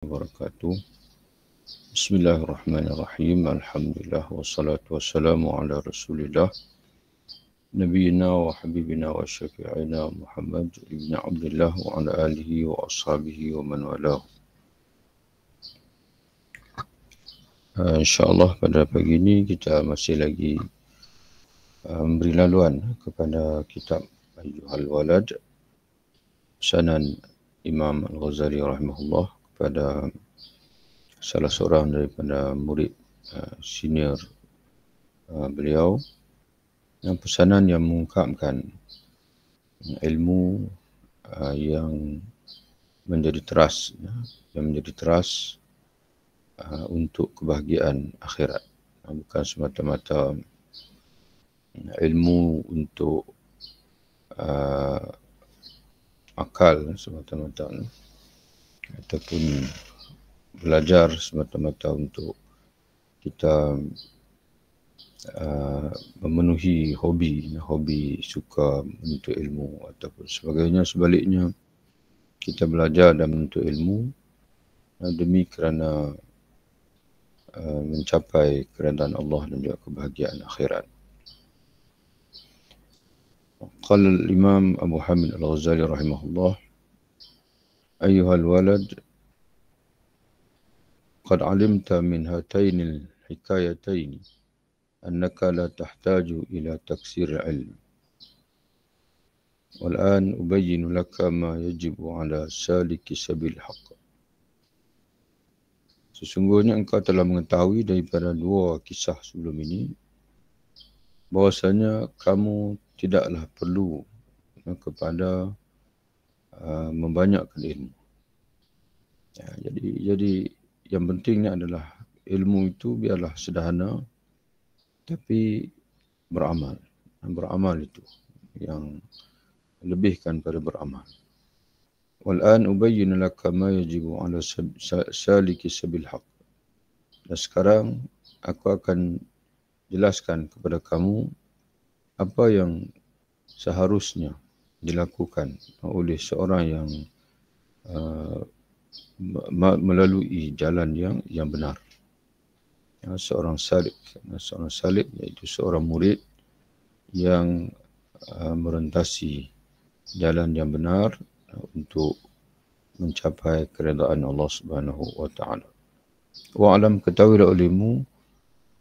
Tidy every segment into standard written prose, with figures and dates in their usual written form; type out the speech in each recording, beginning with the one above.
wabarakatuh. Bismillahirrahmanirrahim. Alhamdulillah wassalatu wassalamu ala Rasulillah nabiyina wa habibina wa syafi'ina Muhammad ibn Abdullah wa ala alihi wa ashabihi wa man walah. InsyaAllah pada pagi ini kita masih lagi memberi laluan kepada kitab Ayyuhal Walad, pesanan Imam Al-Ghazali rahimahullah kepada salah seorang daripada murid senior beliau, yang pesanan yang mengungkapkan ilmu yang menjadi teras, untuk kebahagiaan akhirat, bukan semata-mata ilmu untuk akal semata-mata, ataupun belajar semata-mata untuk kita memenuhi hobi suka menuntut ilmu ataupun sebagainya. Sebaliknya, kita belajar dan menuntut ilmu demi kerana mencapai keredaan Allah dan juga kebahagiaan akhirat. Qala al-Imam Abu Hamid Al-Ghazali rahimahullah, Ayyuhal walad, qad alimta min hataini al-hikayataini annaka la tahtaju ila taksir al-ilm. Wal'an ubayyinu laka ma yajibu ala saliki sabil haqq. Sesungguhnya engkau telah mengetahui daripada dua kisah sebelum ini bahwasanya kamu tidaklah perlu kepada membanyakkan ilmu. Jadi yang pentingnya adalah ilmu itu biarlah sederhana, tapi beramal. Beramal itu yang lebihkan pada beramal. Wal'an ubayyinu laka ma yajibu ala saliki sabil haqq. Dan sekarang aku akan jelaskan kepada kamu apa yang seharusnya dilakukan oleh seorang yang melalui jalan yang benar. Seorang salik iaitu seorang murid yang merentasi jalan yang benar untuk mencapai keredaan Allah Subhanahu wa taala. Wa alam, ketahuilah olehmu,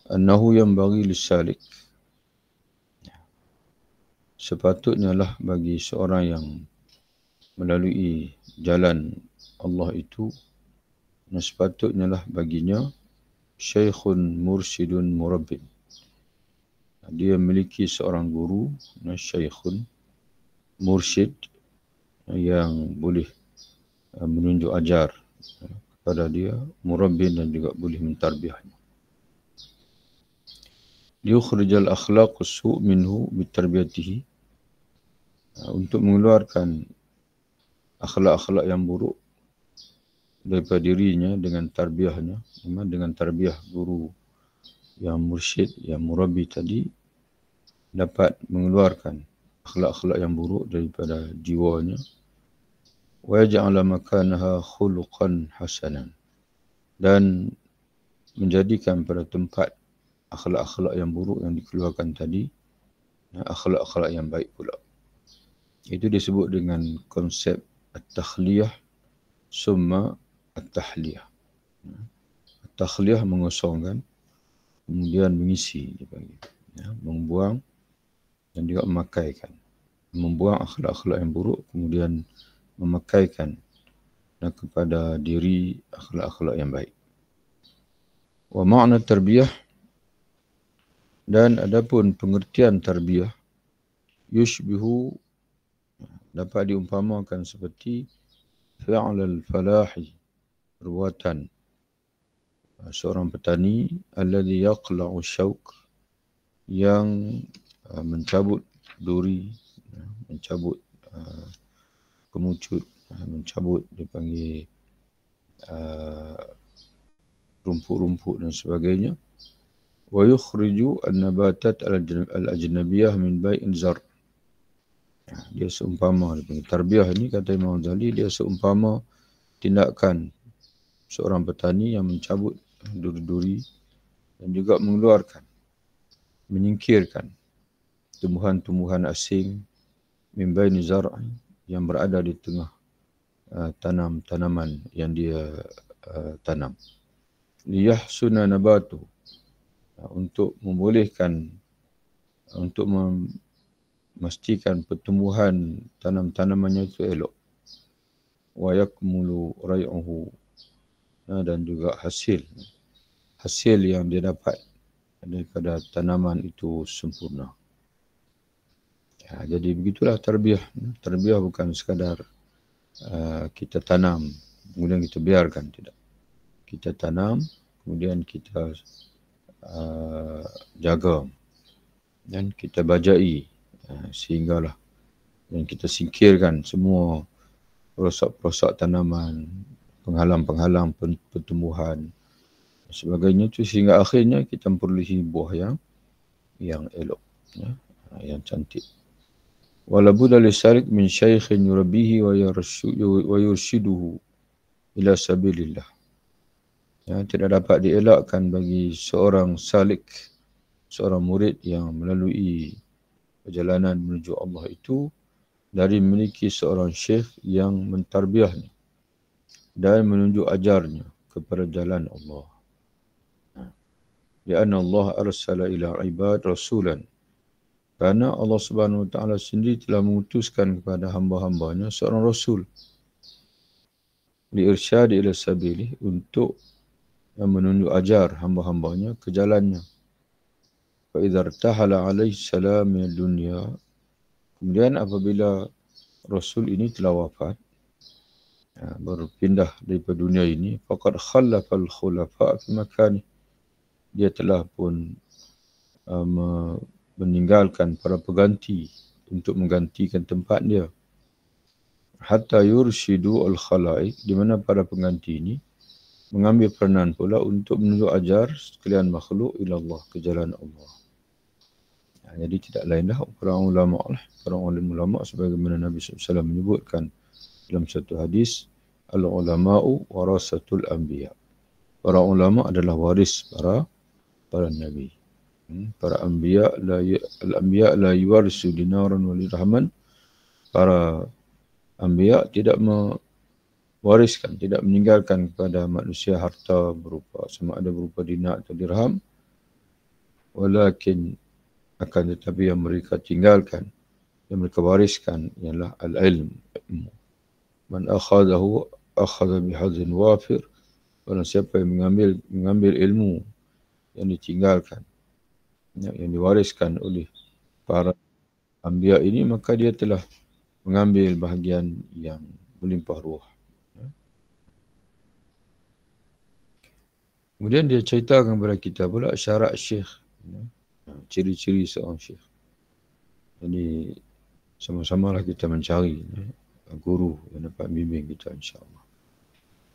annahu yanbaghi lis-salik, sepatutnya lah bagi seorang yang melalui jalan Allah itu, dan sepatutnya lah baginya syaikhun mursyidun murabbin, dia memiliki seorang guru, syaikhun mursyid, yang boleh menunjuk ajar kepada dia, murabbin, dan juga boleh mentarbiahnya. Liukhrijal akhlaqus su' minhu bitarbiyatihi, untuk mengeluarkan akhlak-akhlak yang buruk daripada dirinya dengan tarbiyahnya, dengan tarbiyah guru yang mursyid, yang murabbi tadi, dapat mengeluarkan akhlak-akhlak yang buruk daripada jiwanya. Wa yaj'ala makanaha khuluqan hasanan, dan menjadikan pada tempat akhlak-akhlak yang buruk yang dikeluarkan tadi akhlak-akhlak yang baik pula. Itu disebut dengan konsep at-takhliyah summa at-tahliyah. At-takhliyah mengosongkan, kemudian mengisi, dipanggil, membuang dan juga memakaikan. Membuang akhlak-akhlak yang buruk, kemudian memakaikan kepada diri akhlak-akhlak yang baik. Wa makna tarbiyah, dan adapun pengertian tarbiyah, yushbihu, dapat diumpamakan seperti fi'lal falahi, perbuatan seorang petani, alladhi yaqla'u syauq, yang mencabut duri, mencabut kemucut, mencabut, dipanggil rumput-rumput dan sebagainya. Wa yukhriju an-nabatat al-ajnabiyah min bai'in zar. Dia seumpama, tarbiyah ini kata Imam Ghazali, dia seumpama tindakan seorang petani yang mencabut duri-duri dan juga menyingkirkan tumbuhan-tumbuhan asing min baini zar'i yang berada di tengah tanaman yang dia tanam. Liyahsuna nabatu, untuk membolehkan, untuk memastikan pertumbuhan tanamannya itu elok. Wa yakmulu ray'uhu, dan juga hasil yang dia dapat daripada tanaman itu sempurna. Jadi begitulah tarbiyah. Tarbiyah bukan sekadar kita tanam kemudian kita biarkan, tidak. Kita tanam kemudian kita jaga dan kita bajai sehinggalah, dan kita singkirkan semua perosak-perosak tanaman, penghalang-penghalang pertumbuhan dan sebagainya itu, sehingga akhirnya kita memperolehi buah yang elok, yang cantik. Wala budda lisalik min syaikhin yurabbihi wa yurshiduhu ila sabilillah. Tidak dapat dielakkan bagi seorang salik, seorang murid yang melalui perjalanan menuju Allah itu, dari memiliki seorang syekh yang mentarbiahnya dan menunjuk ajarnya kepada jalan Allah. Lianna Allah arsala ila ibad rasulan. Kerana Allah Subhanahu Wa Taala sendiri telah mengutuskan kepada hamba-hambanya seorang rasul. Liirsyad ila sabili, untuk menunjuk ajar hamba-hambanya ke jalannya. Fa idza irtahala alaihi salam min dunya, kemudian apabila Rasul ini telah wafat, berpindah daripada dunia ini, faqad khallafa al-khulafa fi makani, dia telah pun meninggalkan para pengganti untuk menggantikan tempat dia. Hatta yurshidu al-khalaiq, di mana para pengganti ini mengambil peranan pula untuk menunjuk ajar sekalian makhluk ila Allah, ke jalan Allah. Jadi tidak lainlah para ulama sebagaimana Nabi SAW menyebutkan dalam satu hadis, al-ulama'u warasatul anbiya. Para ulama adalah waris para nabi. Para anbiya al-anbiya la yuwarisu dinaran wa dirhaman. Para anbiya tidak mewariskan, tidak meninggalkan kepada manusia harta berupa, sama ada berupa dinar atau dirham, walakin akan tetapi yang mereka tinggalkan, yang mereka wariskan ialah al-ilm. Man akhadahu akhadha bihadzin wafir. Barang siapa yang mengambil ilmu yang ditinggalkan, yang diwariskan oleh para anbiya ini, maka dia telah mengambil bahagian yang melimpah ruah. Kemudian dia ceritakan kepada kita pula syarat syekh, ciri-ciri seorang syekh. Jadi sama-samalah kita mencari guru yang dapat bimbing kita, insya-Allah.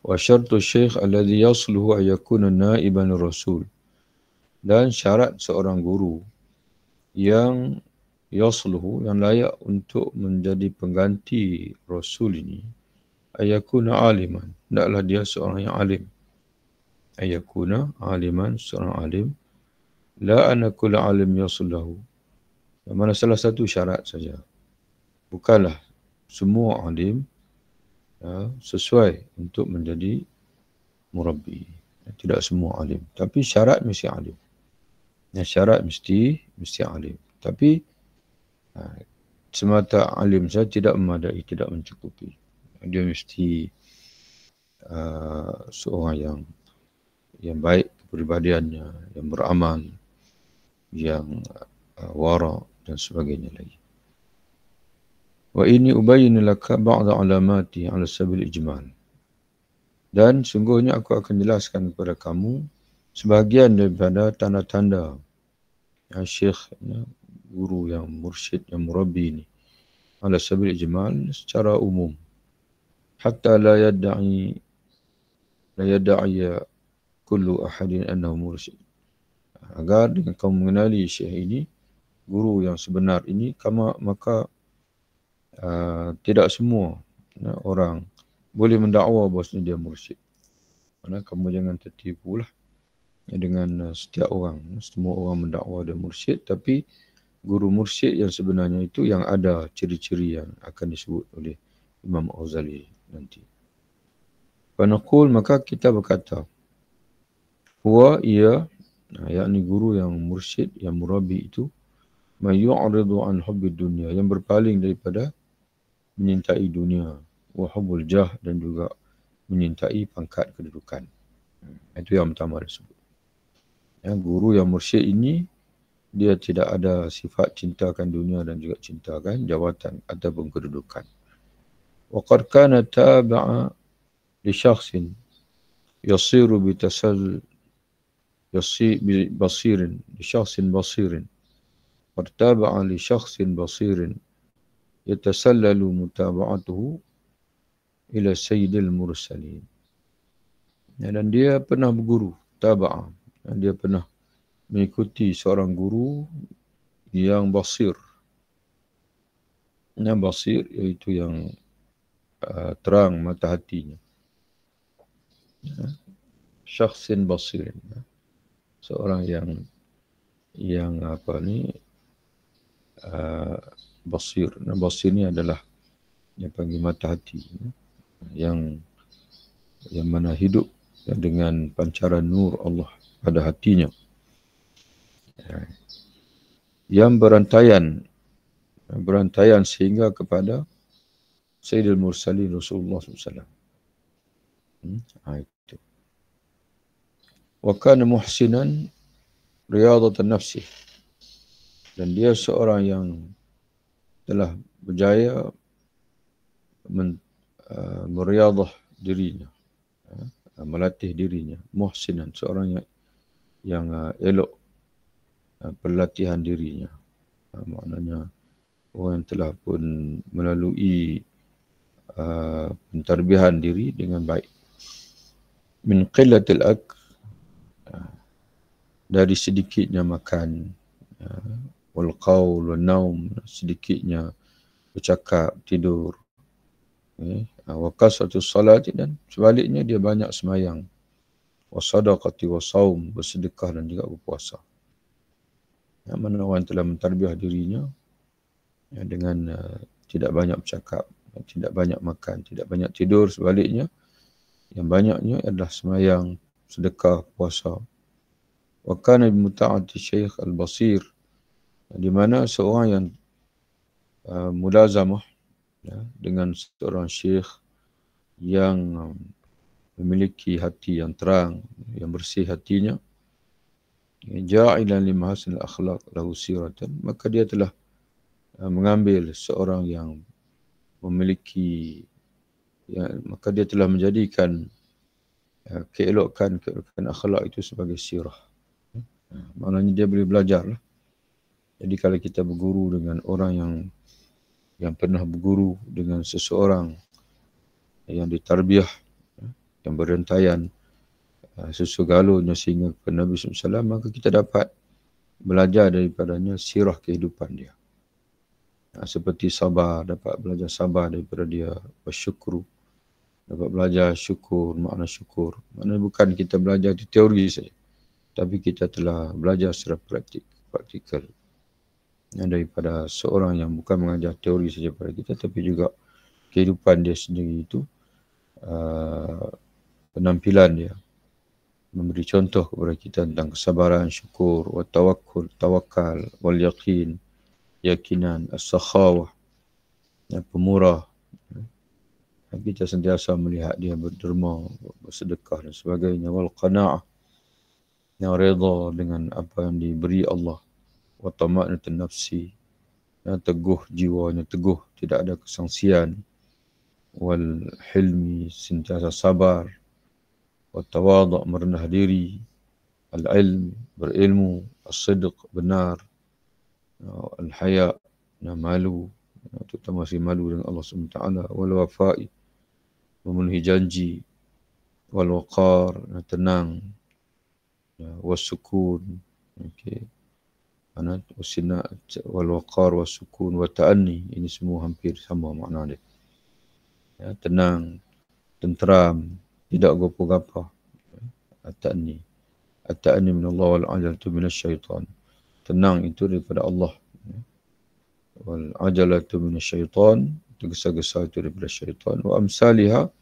Wa syartu syekh alladhi yasluhu an yakuna naiban rasul. Dan syarat seorang guru yang yasluhu, yang layak untuk menjadi pengganti rasul ini, ayakuna aliman, hendaklah dia seorang yang alim. Ayakuna aliman, seorang alim. La anna kulla alim yasluhu, mana salah satu syarat saja. Bukanlah semua alim sesuai untuk menjadi murabbi. Tidak semua alim, tapi syarat mesti alim. Syarat mesti alim. Tapi semata alim saja tidak memadai, tidak mencukupi. Dia mesti seorang yang baik kepribadiannya, yang beramal, yang wara dan sebagainya lagi. Wa inni ubayyin laka ba'da alamati ala sabil ijmal. Dan sungguhnya aku akan jelaskan kepada kamu sebahagian daripada tanda-tanda syekh, guru yang mursyid, yang murabbi ini, ala sabil ijmal, secara umum. Hatta la yadda'i kullu ahadin annahu mursyid. Agar dengan kamu mengenali syekh ini, guru yang sebenar ini, maka tidak semua orang boleh mendakwa bahawasanya dia mursyid. Kamu jangan tertipu lah dengan setiap orang. Semua orang mendakwa ada mursyid, tapi guru mursyid yang sebenarnya itu yang ada ciri-ciri yang akan disebut oleh Imam Ghazali nanti. Fanaqul, maka kita berkata, huwa ia, yakni guru yang mursyid, yang murabi itu, man yu'ridu an hubbid dunia, yang berpaling daripada menyintai dunia, wa hubbul jah, dan juga menyintai pangkat kedudukan. Itu yang pertama disebut. Guru yang mursyid ini, dia tidak ada sifat cintakan dunia dan juga cintakan jawatan ataupun kedudukan. Wa qad kana tabi'a li syakhsin yasiru basirin li syakhsin basirin. Qad tabi'a li syakhsin basirin yatasallalu mutaba'atuhu ila sayyidil mursalin. Dan dia pernah berguru, taba'a. Dia pernah mengikuti seorang guru yang basir. Yang basir iaitu yang terang mata hatinya. Syakhsin basirin. Seorang yang basir. Basir ni adalah yang panggil mata hati. Yang mana hidup dengan pancaran nur Allah pada hatinya. Yang berantaian sehingga kepada Sayyidul Mursalin Rasulullah SAW. Itu. Wa kana muhsinan riyadatan nafsi. Dan dia seorang yang telah berjaya meriadah dirinya, melatih dirinya. Muhsinan, seorang yang elok pelatihan dirinya. Maknanya orang yang telah pun melalui pentarbihan diri dengan baik. Min qillatil akl, dari sedikitnya makan, wal qaul wal naum, sedikitnya bercakap, tidur. Wa kasratus salati, dan sebaliknya dia banyak semayang. Wa sadaqati wa saum, bersedekah dan juga berpuasa. Yang mana orang telah mentarbiah dirinya dengan tidak banyak bercakap, tidak banyak makan, tidak banyak tidur, sebaliknya yang banyaknya adalah semayang, sedekah, puasa. Wa kana bi muta'ati Syekh Al-Basir, di mana seorang yang mulazamah dengan seorang syekh yang memiliki hati yang terang, yang bersih hatinya, ja'ilan li mahasinil akhlaq lahu siratan, maka dia telah mengambil seorang yang memiliki, maka dia telah menjadikan keelokan akhlak itu sebagai sirah. Maknanya dia boleh belajar lah. Jadi kalau kita berguru dengan orang yang pernah berguru dengan seseorang yang ditarbiyah, yang berentaian sesugalunya sehingga ke Nabi SAW, maka kita dapat belajar daripadanya sirah kehidupan dia. Seperti sabar, dapat belajar sabar daripada dia, bersyukur, dapat belajar syukur, makna syukur. Maknanya bukan kita belajar di teori saja, tapi kita telah belajar secara praktikal. Daripada seorang yang bukan mengajar teori saja pada kita, tapi juga kehidupan dia sendiri itu, penampilan dia, memberi contoh kepada kita tentang kesabaran, syukur, wa tawakkul, tawakal, wal yaqin, yakinan, as-sakhawah, pemurah. Kita sentiasa melihat dia berderma, bersedekah dan sebagainya. Wal qana'ah, yang reda dengan apa yang diberi Allah. Wa tama'natun nafsi, yang teguh jiwanya, teguh, tidak ada kesangsian. Wal hilmi, sentiasa sabar. Wa tawadhu', merendah diri. Al ilm, berilmu. As-sidq, benar. Al haya, malu, terutama si malu dengan Allah SWT. Wal wafa'i, memenuhi janji. Wal waqar, tenang. Wasukun, okey. Wal waqar wasukun wa ta'anni, ini semua hampir sama makna dia. Tenang, tenteram, tidak gopoh-gapoh. at-ta'ni. At-ta'ni min Allah wal ajalatu minasyaitan. Tenang itu daripada Allah. Wal ajalatu minasyaitan, tergesa-gesa itu daripada syaitan. Wa amsalihah,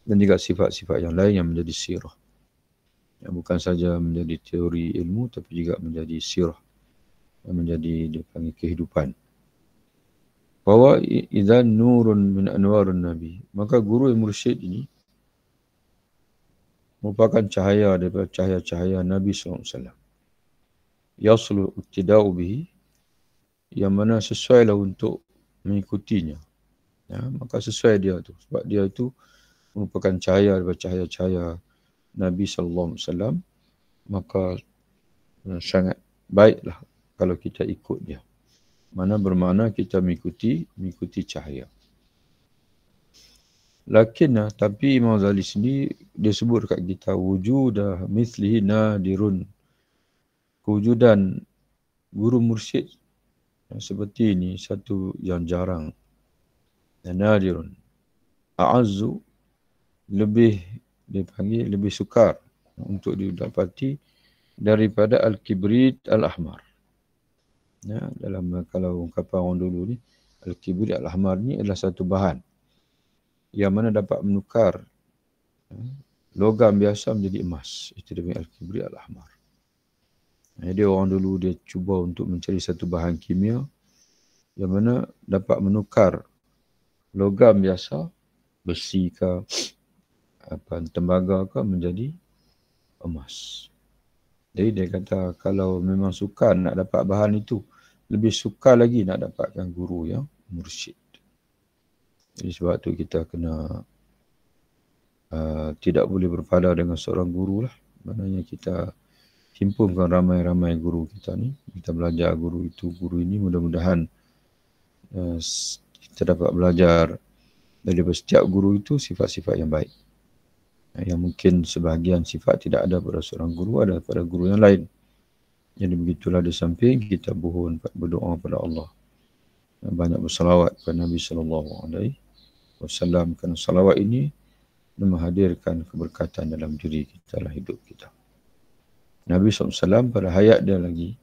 dan juga sifat-sifat yang lain yang menjadi sirah. Yang bukan saja menjadi teori ilmu tapi juga menjadi sirah. Yang menjadi dipanggil kehidupan. Bahwa idza nurun min anwarun nabi, maka guru yang mursyid ini merupakan cahaya daripada cahaya-cahaya Nabi SAW. Yaslu ittida'u bihi, yang mana sesuailah untuk mengikutinya. Ya, maka sesuai dia tu. Sebab dia itu merupakan cahaya daripada cahaya-cahaya Nabi SAW. Maka sangat baiklah kalau kita ikut dia. Mana bermakna kita mengikuti cahaya. Lakinna, tapi Imam Ghazali sendiri dia sebut dekat kita wujudah mithlihi nadirun. Kewujudan guru mursyid seperti ini satu yang jarang. Dan nadirun. A'azzu, lebih dipanggil lebih sukar untuk didapati daripada al-kibrit al-ahmar. Ya, dalam kalau ungkapan orang dulu ni, al-kibrit al-ahmar ni adalah satu bahan yang mana dapat menukar logam biasa menjadi emas. Itu dia al-kibrit al-ahmar. Jadi orang dulu dia cuba untuk mencari satu bahan kimia yang mana dapat menukar logam biasa, besi ke tembaga ke, menjadi emas. Jadi dia kata kalau memang sukar nak dapat bahan itu, lebih sukar lagi nak dapatkan guru yang mursyid. Jadi sebab tu kita kena tidak boleh berpada dengan seorang guru lah. Maknanya kita himpunkan ramai-ramai guru kita ni. Kita belajar guru itu, guru ini. Mudah-mudahan kita dapat belajar daripada setiap guru itu sifat-sifat yang baik. Yang mungkin sebahagian sifat tidak ada pada seorang guru, ada pada guru yang lain. Jadi begitulah di samping kita berdoa pada Allah. Banyak bersalawat kepada Nabi SAW. Kerana salawat ini menghadirkan keberkatan dalam diri kita, dalam hidup kita. Nabi SAW pada hayat dia lagi,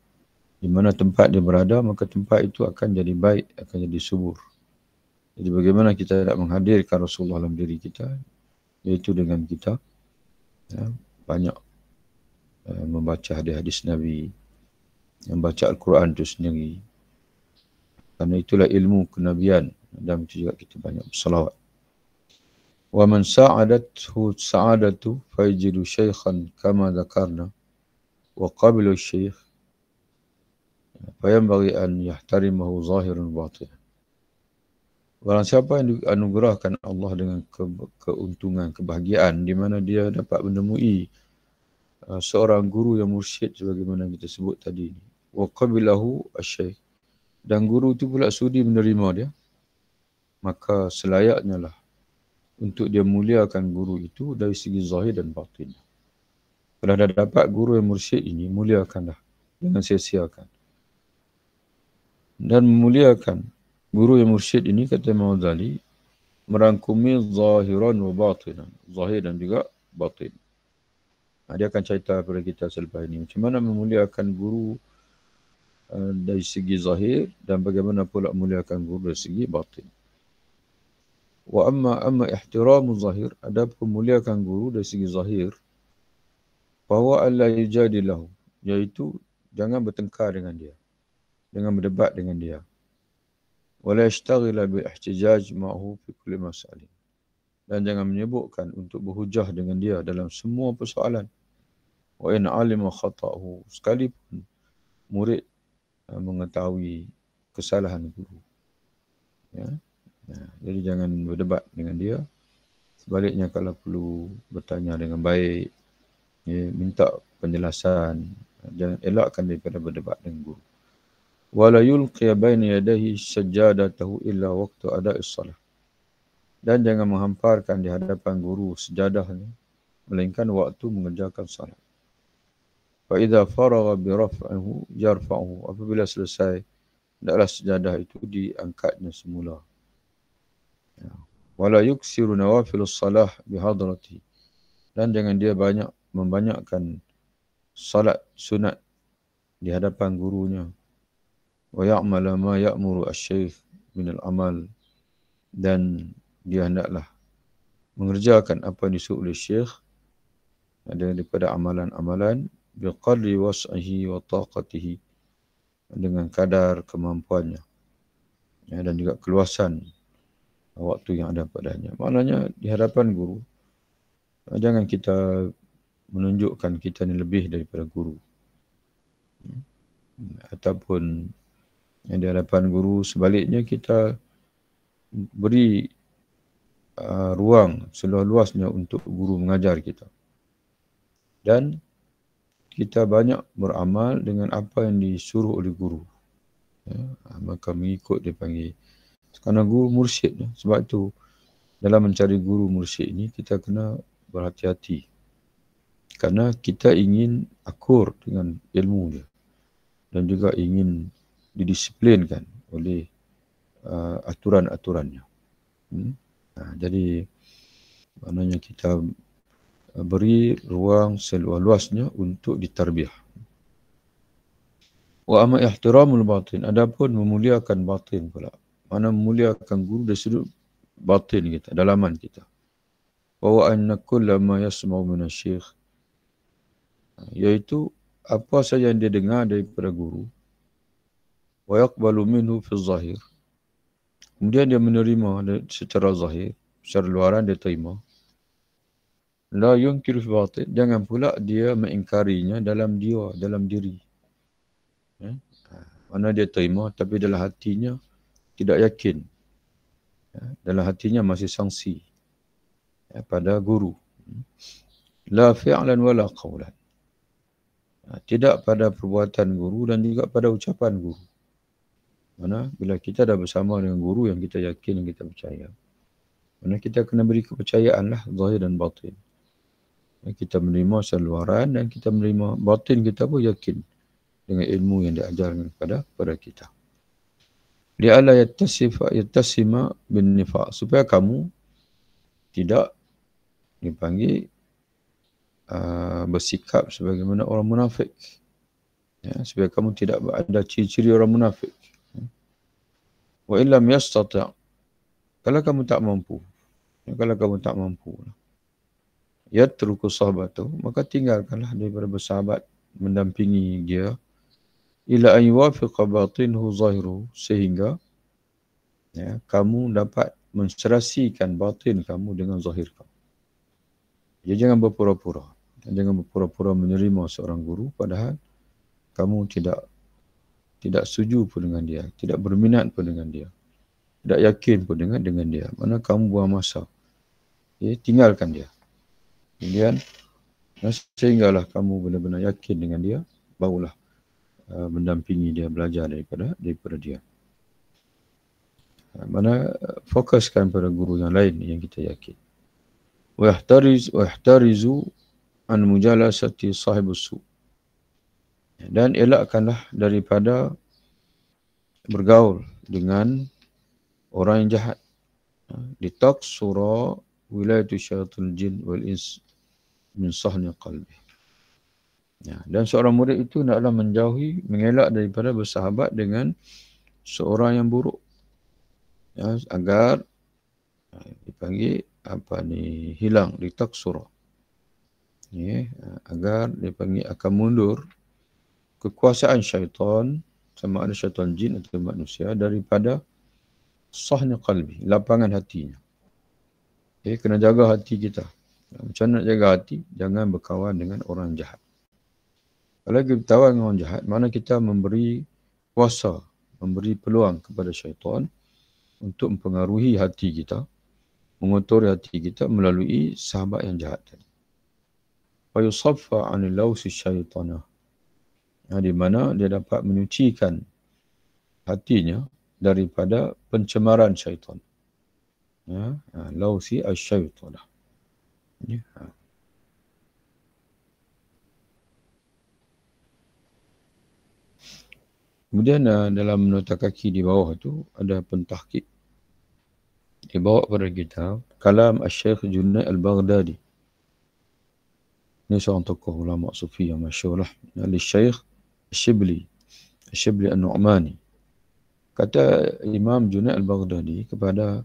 di mana tempat dia berada, maka tempat itu akan jadi baik, akan jadi subur. Jadi bagaimana kita nak menghadirkan Rasulullah dalam diri kita, iaitu dengan kita banyak membaca hadis-hadis Nabi, membaca Al-Quran itu sendiri. Karena itulah ilmu kenabian, dan itu juga kita banyak bersalawat. Wa man sa'adathu sa'adatu fayajidu syaikhan kama dzakarna wa qabilu syaikh fayanbaghi an yahtarimahu zahiran batin. Barang siapa yang dianugerahkan Allah dengan keuntungan, kebahagiaan di mana dia dapat menemui seorang guru yang mursyid sebagaimana kita sebut tadi. Wa qabilahu asy-syaikh, dan guru itu pula sudi menerima dia, maka selayaknya lah untuk dia muliakan guru itu dari segi zahir dan batin. Kalau dah dapat guru yang mursyid ini, muliakanlah, jangan sia-siakan. Dan memuliakan guru yang mursyid ini, kata Imam Ghazali, merangkumi zahiran wa batinan, zahir dan juga batin. Dia akan cerita kepada kita selepas ini macam mana memuliakan guru dari segi zahir dan bagaimana pula memuliakan guru dari segi batin. Wa amma ihtiramu zahir, adapun memuliakan guru dari segi zahir, bahwa alla yujadilahu, iaitu jangan bertengkar dengan dia, jangan berdebat dengan dia. Wala yashtaghila bil ihtijaj ma'hu fi kulli mas'alin, dan jangan menyebutkan untuk berhujah dengan dia dalam semua persoalan. Wa in alima khata'ahu, sekalipun murid mengetahui kesalahan guru. Ya. Jadi jangan berdebat dengan dia. Sebaliknya kalau perlu bertanya dengan baik, minta penjelasan, jangan elakkan daripada berdebat dengan guru. Wala yulqiya baina yadayhi sajadatahu illa waqtu ada'is salah, dan jangan menghamparkan di hadapan guru sejadahnya melainkan waktu mengerjakan salat. Fa idza faragha bi raf'ihi yarfa'uhu, apabila selesai hendaklah sejadah itu diangkatnya semula. Wala yuksiru nawafilus salah bi hadrati, dan jangan dia banyak membanyakkan salat sunat di hadapan gurunya. Wa ya'mala ma ya'muru asy-syaikh min al-amal, dan dia hendaklah mengerjakan apa yang disuruh oleh syekh daripada amalan-amalan biqadri was'ihi wa taqatihi, dengan kadar kemampuannya, ya, dan juga keluasan waktu yang ada padanya. Maknanya di hadapan guru, jangan kita menunjukkan kita ni lebih daripada guru. Ataupun di hadapan guru, sebaliknya kita beri ruang seluas-luasnya untuk guru mengajar kita. Dan kita banyak beramal dengan apa yang disuruh oleh guru. Ya, maka mengikut dia panggil. Kerana guru mursyid. Sebab itu dalam mencari guru mursyid ini kita kena berhati-hati. Kerana kita ingin akur dengan ilmu dia. Dan juga ingin didisiplinkan oleh aturan-aturannya. Jadi maknanya kita beri ruang seluas-luasnya untuk ditarbiyah. Wa amma ihtiramul batin, adapun memuliakan batin pula. Mana memuliakan guru dari sudut batin kita, dalaman kita. Wa anna kulla ma yasma'u min asy-syekh, iaitu apa saja yang dia dengar daripada guru, wa yaqbalu minhu fi zahir, kemudian dia menerima secara zahir, secara luaran dia terima. La yunkiru fi batin, jangan pula dia mengingkarinya dalam dia, dalam diri. Ya? Mana dia terima tapi dalam hatinya tidak yakin. Ya? Dalam hatinya masih sangsi, ya, pada guru. La fi'lan wala qawlan, tidak pada perbuatan guru dan juga pada ucapan guru. Mana bila kita dah bersama dengan guru yang kita yakin, yang kita percaya, mana kita kena beri kepercayaan lah, zahir dan batin. Kita menerima seluaran dan kita menerima batin, kita pun yakin dengan ilmu yang diajarkan kepada kita. Li'alla yattasima bin nifaq, supaya kamu tidak dipanggil bersikap sebagaimana orang munafik. Ya, supaya kamu tidak ada ciri-ciri orang munafik. Wa illam yastati', kalau kamu tak mampu, yatruku sahabatu, maka tinggalkanlah daripada bersahabat, mendampingi dia, ila an yuwafiqa batinhu zahiru, sehingga, ya, kamu dapat menserasikan batin kamu dengan zahir kamu. Ya, jangan berpura-pura. Jangan berpura-pura menerima seorang guru padahal kamu tidak setuju pun dengan dia, tidak berminat pun dengan dia, tidak yakin pun dengan dia. Mana kamu buang masa. Ya, tinggalkan dia. Kemudian sehinggalah kamu benar-benar yakin dengan dia, barulah mendampingi dia, belajar daripada dia. Mana fokuskan pada guru yang lain yang kita yakin. Wa yahtarizu an mujalasati sahibus su', dan elakkanlah daripada bergaul dengan orang yang jahat. Litaqsura wilayatu syaitanil jin wal ins min sahni qalbi. Ya, dan seorang murid itu hendaklah menjauhi, mengelak daripada bersahabat dengan seorang yang buruk. Ya, agar dipanggil hilang, litaqsura. Ya, agar dipanggil akan mundur kekuasaan syaitan, sama ada syaitan jin atau manusia, daripada sahni qalbi, lapangan hatinya. Kena jaga hati kita. Macam mana nak jaga hati? Jangan berkawan dengan orang jahat. Kalau kita berkawan dengan orang jahat, mana kita memberi kuasa, memberi peluang kepada syaitan untuk mempengaruhi hati kita, mengotori hati kita melalui sahabat yang jahat tadi. Fa yusaffa 'anil lawsi syaitanah, di mana dia dapat menyucikan hatinya daripada pencemaran syaitan. Ya, lawsi asy-syaitanah. Ya. Kemudian dalam nota kaki di bawah tu ada pentahqiq. Dibawa pada kita kalam Asy-Syaikh Junaid Al-Baghdadi. Ini seorang tokoh ulama sufi yang masyhur lah. Al-Syeikh Ash-Shibli An-Nu'mani. Kata Imam Junaid Al-Baghdadi kepada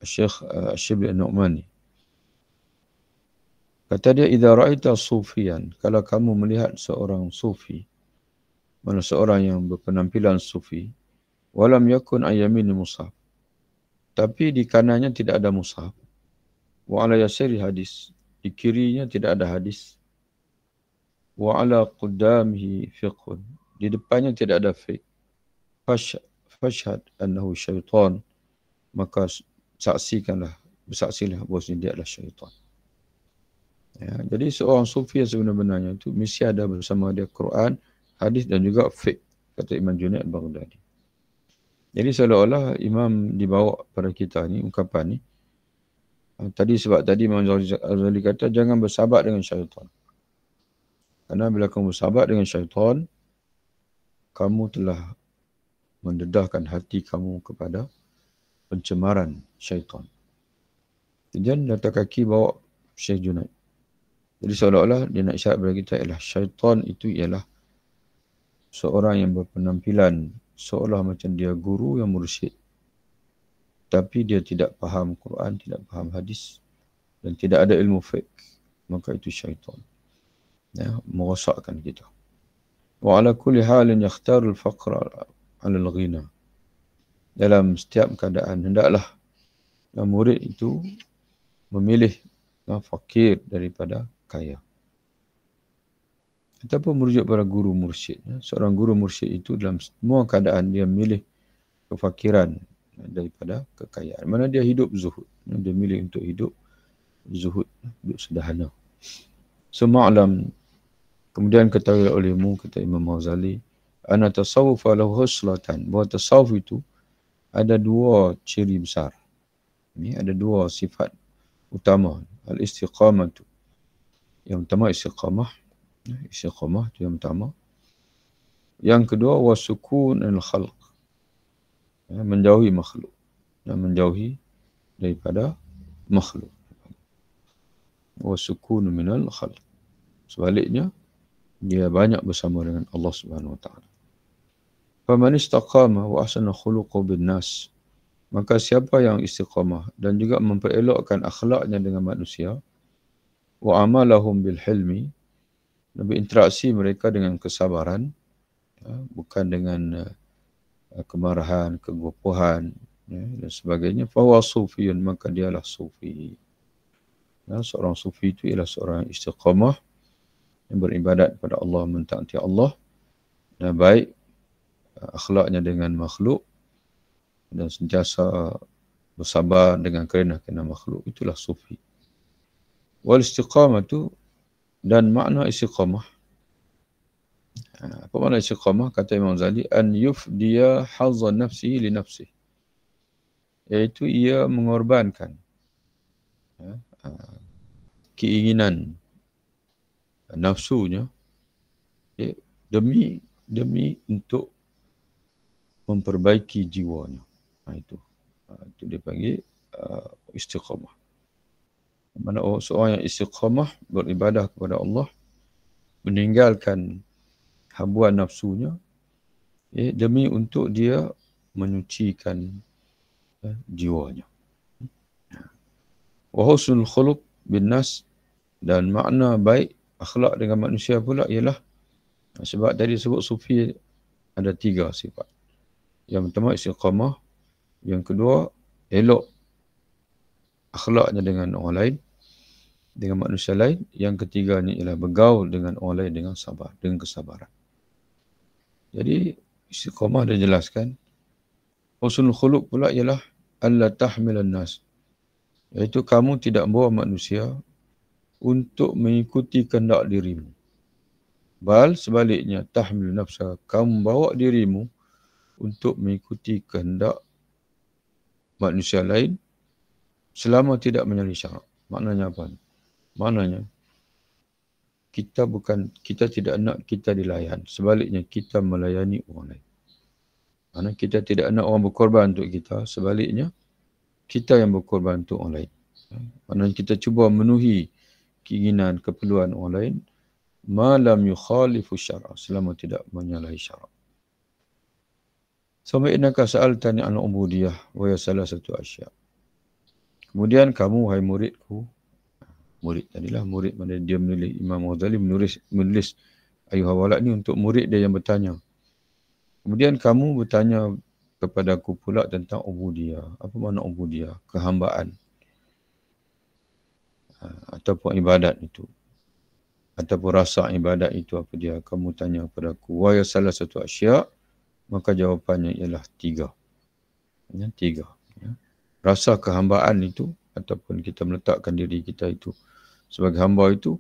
Syekh Ash-Shibli An-Nu'mani. Kata dia, idza ra'aita sufiyan, kalau kamu melihat seorang sufi, mana seorang yang berpenampilan sufi, walam yakun ayyamini mushaf, tapi di kanannya tidak ada mushaf, wa ala yasiri hadis, di kirinya tidak ada hadis, wa ala qudamihi fiqhun, di depannya tidak ada fiqh, fashhad annahu syaitan, maka bersaksilah bahwasanya dia adalah syaitan. Ya, jadi seorang sufi yang sebenarnya itu mesti ada bersama dia Quran, hadis dan juga fiqh, kata Imam Junaid Al-Baghdadi. Jadi seolah-olah Imam dibawa pada kita ni ungkapan ni. Sebab tadi Imam Ghazali kata jangan bersahabat dengan syaitan. Karena bila kamu bersahabat dengan syaitan, kamu telah mendedahkan hati kamu kepada pencemaran syaitan. Kemudian datang kaki bawa Syekh Junaid. Jadi seolah-olah dia nak isyarat kepada kita ialah syaitan itu ialah seorang yang berpenampilan seolah macam dia guru yang mursyid. Tapi dia tidak faham Quran, tidak faham hadis dan tidak ada ilmu fiqh. Maka itu syaitan. Ya, merosakkan kita. Wa ala kulli halin yakhtarul faqra ala al-ghina. Dalam setiap keadaan hendaklah murid itu memilih fakir daripada kaya. Ataupun merujuk pada guru mursyid. Seorang guru mursyid itu dalam semua keadaan dia memilih kefakiran daripada kekayaan. Mana dia hidup zuhud. Dia milih untuk hidup zuhud, hidup sederhana. Sema'lam, kemudian ketahui olehmu, kata Imam Ghazali, anna tasawwufa lahu huslatan, bahawa tasawuf itu ada dua ciri besar. Ini ada dua sifat utama. Al-istiqamah itu. Yang pertama istiqamah. Istiqamah itu yang pertama. Yang kedua wasukun al-khalq. Menjauhi makhluk. Menjauhi daripada makhluk. Wasukun minal khalq. Sebaliknya, dia banyak bersama dengan Allah Subhanahu Wa Taala. Faman istaqama wa ahsana khuluqu bin nas. Maka siapa yang istiqamah dan juga memperelokkan akhlaknya dengan manusia, wa amalahum bil hilmi, berinteraksi mereka dengan kesabaran, bukan dengan kemarahan, kegopohan dan sebagainya, fa huwa sufiyun, maka dialah sufi. Seorang sufi itu ialah seorang istiqamah yang beribadat kepada Allah, mentaati Allah, dan baik akhlaknya dengan makhluk dan sentiasa bersabar dengan kerana makhluk. Itulah sufi. Wal istiqamah itu, dan makna istiqamah. Apa makna istiqamah? Kata Imam Ghazali, an yufdiya hazza nafsihi li nafsihi. Iaitu ia mengorbankan keinginan nafsunya demi untuk memperbaiki jiwanya. Itu dia panggil istiqamah. Mana seorang yang istiqamah beribadah kepada Allah, meninggalkan habuan nafsunya demi untuk dia menyucikan jiwanya. Wa husnul khuluq bin nas, dan makna baik akhlak dengan manusia pula ialah, sebab tadi sebut sufi ada 3 sifat. Yang pertama istiqamah, yang kedua elok akhlaknya dengan orang lain, dengan manusia lain, yang ketiganya ialah bergaul dengan orang lain dengan sabar, dengan kesabaran. Jadi istiqamah dah jelaskan. Husnul khuluq pula ialah alla tahmilan nas, iaitu kamu tidak membawa manusia untuk mengikuti kehendak dirimu. Bal sebaliknya, tahmil nafsa, kamu bawa dirimu untuk mengikuti kehendak manusia lain selama tidak menyalahi syarak. Maknanya apa? Maknanya kita tidak nak kita dilayan, sebaliknya kita melayani orang lain. Maknanya kita tidak nak orang berkorban untuk kita, sebaliknya kita yang berkorban untuk orang lain. Maknanya kita cuba memenuhi keinginan, keperluan orang lain, ma lam yukhalifu syara, selama tidak menyalahi syarak. Suma innaka sa'altani an ubudiyah wa ya salasatu asya. Kemudian kamu, hai muridku, murid tadilah, murid mana dia menulis, Imam Ghazali menulis ayuha walad ni untuk murid dia yang bertanya. Kemudian kamu bertanya kepadaku pula tentang ubudiyah. Apa makna ubudiyah? Kehambaan. Ataupun ibadat itu. Ataupun rasa ibadat itu apa dia? Kamu tanya kepadaku. Wa ya salasatu asya. Maka jawapannya ialah 3. Ya, 3. Ya. Rasa kehambaan itu, ataupun kita meletakkan diri kita itu sebagai hamba itu,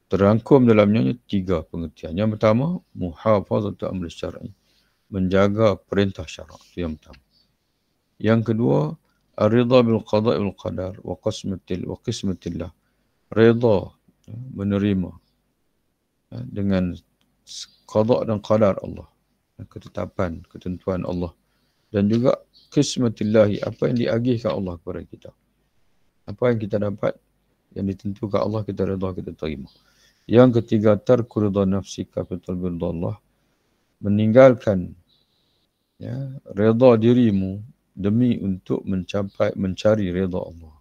terangkum dalamnya 3 pengertian. Yang pertama, muhafazatu amri syar'i. Menjaga perintah syarak. Itu yang pertama. Yang kedua, ar-ridha bil qada'i wal qadar wa qismatillah. Ridha, menerima dengan qada' dan qadar Allah. Ketetapan, ketentuan Allah. Dan juga qismatillahi, apa yang diagihkan Allah kepada kita. Apa yang kita dapat, yang ditentukan Allah, kita redha, kita terima. Yang ketiga, tarku ridha nafsika fi talbi ridha Allah. Meninggalkan redha dirimu demi untuk mencari redha Allah.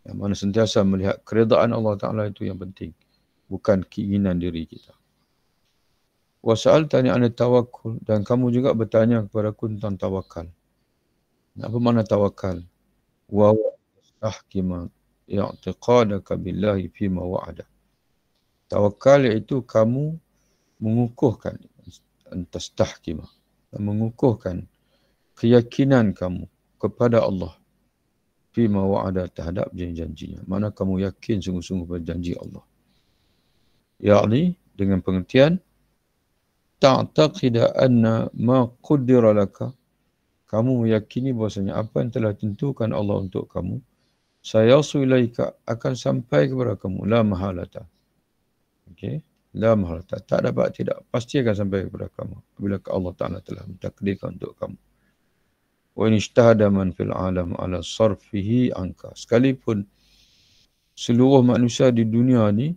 Yang mana sentiasa melihat keredaan Allah Ta'ala itu yang penting. Bukan keinginan diri kita. Wa sa'altani 'an tawakkul, dan kamu juga bertanya kepadaku tentang tawakal. Apa makna tawakal? Wa tahkima i'tiqadaka billahi fima wa'ada. Tawakal iaitu kamu mengukuhkan, antastahkima, mengukuhkan keyakinan kamu kepada Allah fima wa'ada, terhadap janji-janjinya. Mana kamu yakin sungguh-sungguh pada janji Allah. Yakni dengan pengertian ta'taqida anna ma qaddara laka, kamu meyakini bahasanya apa yang telah tentukan Allah untuk kamu, sayasu ilaika, akan sampai kepada kamu, la mahalata. Okey, la mahalata, tak dapat tidak, pasti akan sampai kepada kamu bila Allah Ta'ala telah mentakdirkan untuk kamu. Wa in ijtahada man fil alam ala sarfihi anka, sekalipun seluruh manusia di dunia ni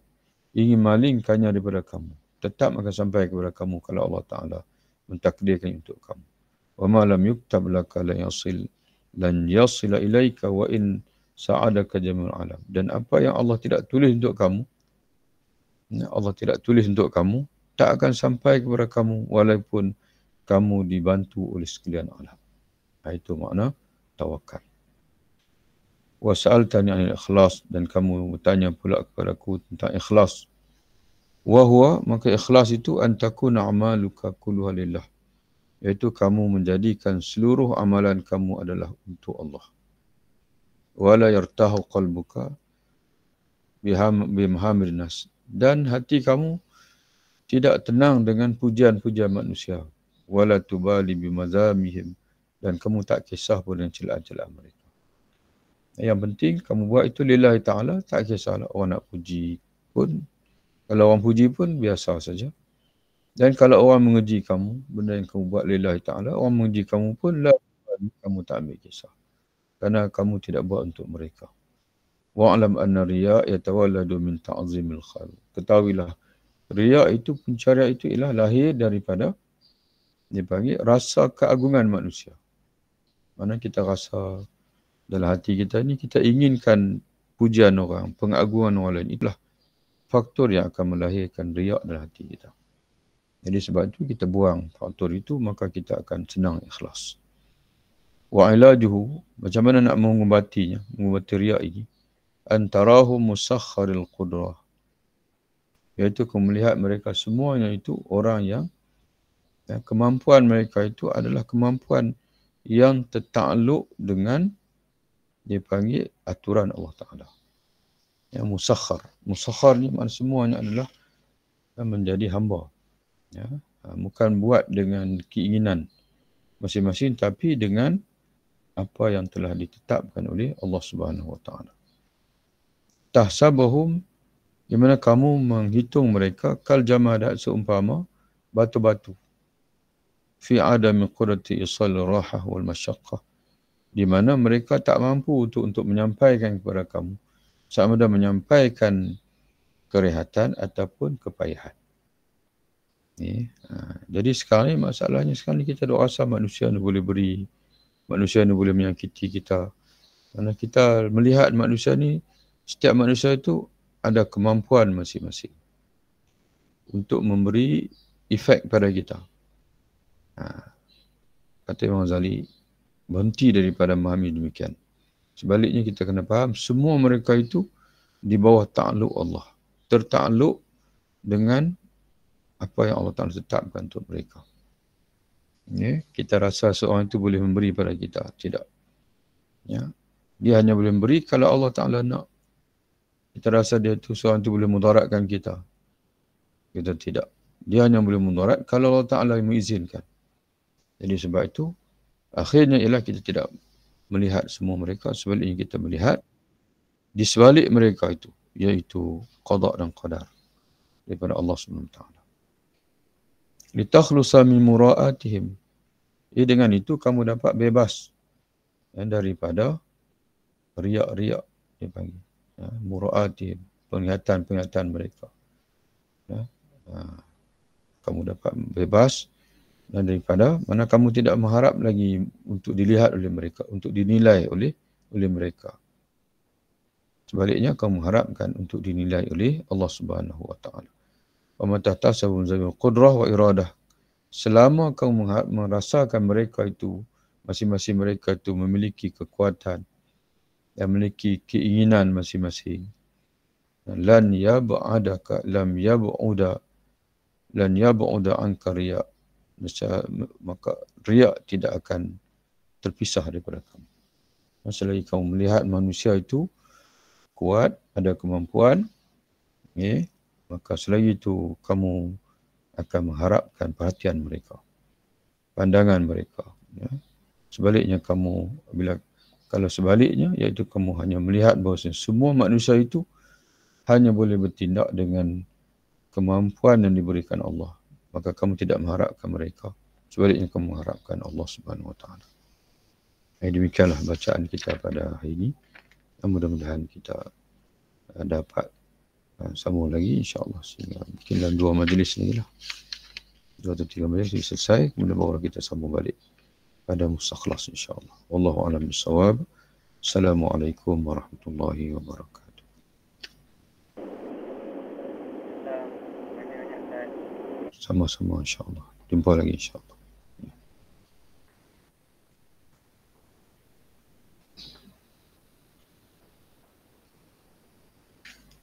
ingin malingkannya daripada kamu, tetap akan sampai kepada kamu kalau Allah Ta'ala mentakdirkan untuk kamu. Wa ma lam yuktab laka lan yasila ilaika wa in sa'adaka jamil alam. Dan apa yang Allah tidak tulis untuk kamu, Allah tidak tulis untuk kamu, tak akan sampai kepada kamu walaupun kamu dibantu oleh sekalian alam. Itu makna tawakal. Wa sa'altani 'anil ikhlas, dan kamu bertanya pula kepadaku tentang ikhlas. Wa huwa, maka ikhlas itu antakuna amaluka kulluha lillah, iaitu kamu menjadikan seluruh amalan kamu adalah untuk Allah. Wala yartahu qalbuka bimahamir nas, dan hati kamu tidak tenang dengan pujian-pujian manusia. Wala tubali bimazamihim, dan kamu tak kisah pun dengan celaan-celaan mereka. Yang penting kamu buat itu lillahi ta'ala, tak kisahlah orang nak puji pun. Kalau orang puji pun biasa saja. Dan kalau orang mengeji kamu, benda yang kamu buat lillahi ta'ala, orang mengeji kamu pun, kamu tak ambil kisah. Kerana kamu tidak buat untuk mereka. Wa'alam anna riya' yatawalladu min ta'zimil khal. Ketahuilah, riya' itu, pencarian itu ialah lahir daripada, dipanggil rasa keagungan manusia. Mana kita rasa dalam hati kita ni, kita inginkan pujian orang, pengagungan orang lain. Itulah faktor yang akan melahirkan riya' dalam hati kita. Jadi sebab itu kita buang faktor itu, maka kita akan senang ikhlas. Wa ilajuhu, macam mana nak mengubati riya' ini? Antarahu musakharil qudrah, iaitu kamu melihat mereka semuanya itu orang yang kemampuan mereka itu adalah kemampuan yang tertakluk dengan dipanggil aturan Allah Ta'ala. Yang musakhar. Musakhar ni makna semuanya adalah menjadi hamba. Ya, bukan buat dengan keinginan masing-masing, tapi dengan apa yang telah ditetapkan oleh Allah Subhanahu Wa Ta'ala. Tahsabuhum, di mana kamu menghitung mereka, kal jamadat, seumpama batu-batu. Fi adami qudrati isal rahah wal masyaqqah, di mana mereka tak mampu untuk menyampaikan kepada kamu sama ada menyampaikan kerehatan ataupun kepayahan. Jadi sekarang ni masalahnya sekarang ni kita duk rasa manusia ni boleh beri, manusia ni boleh menyakiti kita. Kerana kita melihat manusia ni, setiap manusia itu ada kemampuan masing-masing untuk memberi efek pada kita. Kata Imam Ghazali, berhenti daripada memahami demikian. Sebaliknya kita kena faham, semua mereka itu di bawah ta'aluk Allah. Tertakluk dengan apa yang Allah Ta'ala tetapkan untuk mereka. Kita rasa seorang itu boleh memberi pada kita. Tidak. Dia hanya boleh memberi kalau Allah Ta'ala nak. Kita rasa dia tu seorang itu boleh mudaratkan kita. Kita tidak. Dia hanya boleh mudarat kalau Allah Ta'ala mengizinkan. Jadi sebab itu, akhirnya ialah kita tidak melihat semua mereka. Sebaliknya kita melihat di sebalik mereka itu, iaitu qada dan qadar daripada Allah SWT. Litakhlusa min mura'atihim. Dengan itu kamu dapat bebas daripada riak-riak, dia panggil. Mura'atihim, penglihatan-penglihatan mereka. Kamu dapat bebas daripada mana kamu tidak mengharap lagi untuk dilihat oleh mereka, untuk dinilai oleh mereka. Sebaliknya kamu harapkan untuk dinilai oleh Allah Subhanahu wa taala. Wa matahtasabu zabil qudrah wa iradah. Selama kamu merasakan mereka itu, masing-masing mereka itu memiliki kekuatan dan memiliki keinginan masing-masing. Lan yab'adaka lam yab'uda lan yab'uda anka riya. Maka riak tidak akan terpisah daripada kamu. Selagi kamu melihat manusia itu kuat, ada kemampuan, maka selagi itu kamu akan mengharapkan perhatian mereka, pandangan mereka. Sebaliknya kamu, kalau sebaliknya, iaitu kamu hanya melihat bahawa semua manusia itu hanya boleh bertindak dengan kemampuan yang diberikan Allah, maka kamu tidak mengharapkan mereka. Sebaliknya kamu mengharapkan Allah Subhanahu Wa Taala. Demikianlah bacaan kita pada hari ini. Mudah-mudahan kita dapat sambung lagi insya-Allah, sehingga mungkin dalam 2 majlis lagi lah. 2 atau 3 majlis selesai, kemudian baru kita sambung balik pada mustakhlas insya-Allah. Wallahu a'lam bissawab. Assalamualaikum warahmatullahi wabarakatuh. Sama-sama insya-Allah. Jumpa lagi insya-Allah.